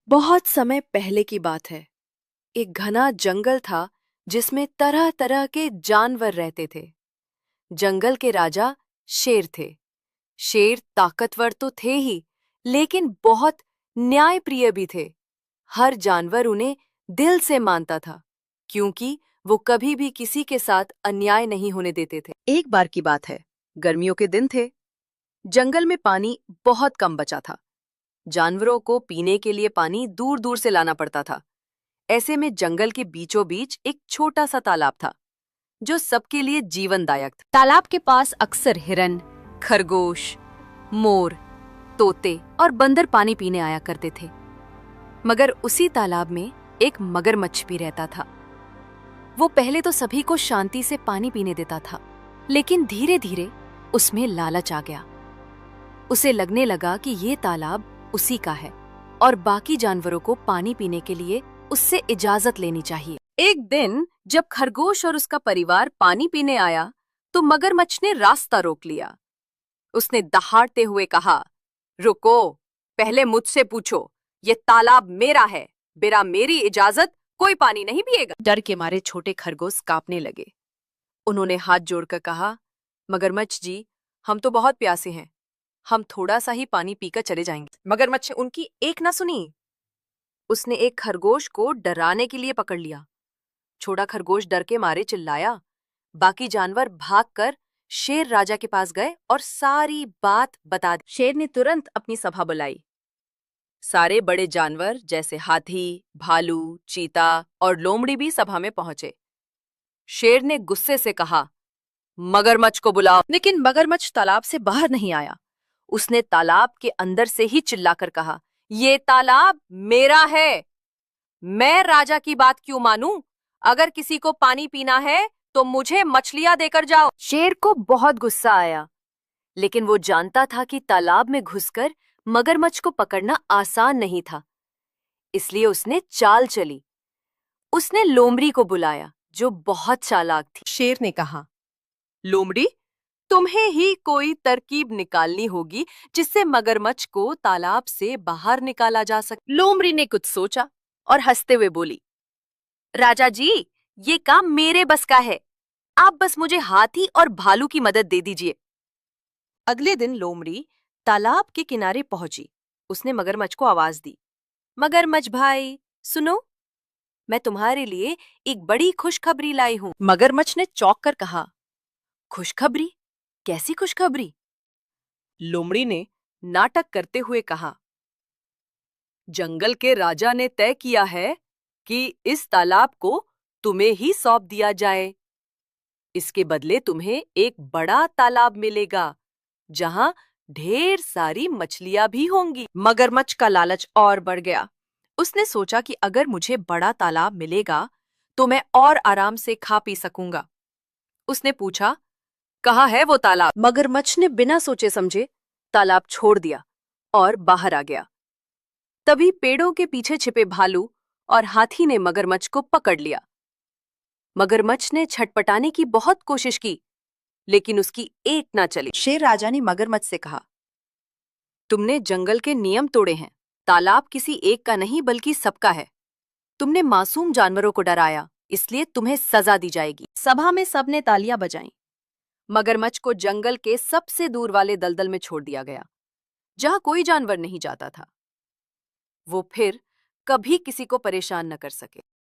बहुत समय पहले की बात है। एक घना जंगल था जिसमें तरह तरह के जानवर रहते थे। जंगल के राजा शेर थे। शेर ताकतवर तो थे ही, लेकिन बहुत न्यायप्रिय भी थे। हर जानवर उन्हें दिल से मानता था, क्योंकि वो कभी भी किसी के साथ अन्याय नहीं होने देते थे। एक बार की बात है, गर्मियों के दिन थे। जंगल में पानी बहुत कम बचा था। जानवरों को पीने के लिए पानी दूर दूर से लाना पड़ता था। ऐसे में जंगल के बीचों बीच एक छोटा सा तालाब था, जो सबके लिए जीवनदायक था। तालाब के पास अक्सर हिरन, खरगोश, मोर, तोते और बंदर पानी पीने आया करते थे। मगर उसी तालाब में एक मगरमच्छ भी रहता था। वो पहले तो सभी को शांति से पानी पीने देता था, लेकिन धीरे धीरे उसमें लालच आ गया। उसे लगने लगा कि ये तालाब उसी का है और बाकी जानवरों को पानी पीने के लिए उससे इजाजत लेनी चाहिए। एक दिन जब खरगोश और उसका परिवार पानी पीने आया, तो मगरमच्छ ने रास्ता रोक लिया। उसने दहाड़ते हुए कहा, रुको, पहले मुझसे पूछो, ये तालाब मेरा है, बिना मेरी इजाजत कोई पानी नहीं पिएगा। डर के मारे छोटे खरगोश कांपने लगे। उन्होंने हाथ जोड़कर कहा, मगरमच्छ जी, हम तो बहुत प्यासे हैं, हम थोड़ा सा ही पानी पीकर चले जाएंगे। मगरमच्छ ने उनकी एक ना सुनी। उसने एक खरगोश को डराने के लिए पकड़ लिया। छोटा खरगोश डर के मारे चिल्लाया। बाकी जानवर भागकर शेर राजा के पास गए और सारी बात बता दी। शेर ने तुरंत अपनी सभा बुलाई। सारे बड़े जानवर जैसे हाथी, भालू, चीता और लोमड़ी भी सभा में पहुंचे। शेर ने गुस्से से कहा, मगरमच्छ को बुलाओ। लेकिन मगरमच्छ तालाब से बाहर नहीं आया। उसने तालाब के अंदर से ही चिल्लाकर कहा, ये तालाब मेरा है, मैं राजा की बात क्यों मानूं? अगर किसी को पानी पीना है तो मुझे मछलियां देकर जाओ। शेर को बहुत गुस्सा आया, लेकिन वो जानता था कि तालाब में घुसकर मगरमच्छ को पकड़ना आसान नहीं था, इसलिए उसने चाल चली। उसने लोमड़ी को बुलाया, जो बहुत चालाक थी। शेर ने कहा, लोमड़ी, तुम्हें ही कोई तरकीब निकालनी होगी जिससे मगरमच्छ को तालाब से बाहर निकाला जा सके। लोमड़ी ने कुछ सोचा और हंसते हुए बोली, राजा जी, ये काम मेरे बस का है, आप बस मुझे हाथी और भालू की मदद दे दीजिए। अगले दिन लोमड़ी तालाब के किनारे पहुंची। उसने मगरमच्छ को आवाज दी, मगरमच्छ भाई, सुनो, मैं तुम्हारे लिए एक बड़ी खुशखबरी लाई हूं। मगरमच्छ ने चौंक कर कहा, खुशखबरी? कैसी खुशखबरी? लोमड़ी ने नाटक करते हुए कहा, जंगल के राजा ने तय किया है कि इस तालाब को तुम्हें ही सौंप दिया जाए। इसके बदले तुम्हें एक बड़ा तालाब मिलेगा, जहां ढेर सारी मछलियां भी होंगी। मगरमच्छ का लालच और बढ़ गया। उसने सोचा कि अगर मुझे बड़ा तालाब मिलेगा तो मैं और आराम से खा पी सकूंगा। उसने पूछा, कहाँ है वो तालाब? मगरमच्छ ने बिना सोचे समझे तालाब छोड़ दिया और बाहर आ गया। तभी पेड़ों के पीछे छिपे भालू और हाथी ने मगरमच्छ को पकड़ लिया। मगरमच्छ ने छटपटाने की बहुत कोशिश की, लेकिन उसकी एक ना चली। शेर राजा ने मगरमच्छ से कहा, तुमने जंगल के नियम तोड़े हैं। तालाब किसी एक का नहीं बल्कि सबका है। तुमने मासूम जानवरों को डराया, इसलिए तुम्हें सजा दी जाएगी। सभा में सबने तालियां बजाईं। मगरमच्छ को जंगल के सबसे दूर वाले दलदल में छोड़ दिया गया, जहां कोई जानवर नहीं जाता था। वो फिर कभी किसी को परेशान न कर सके।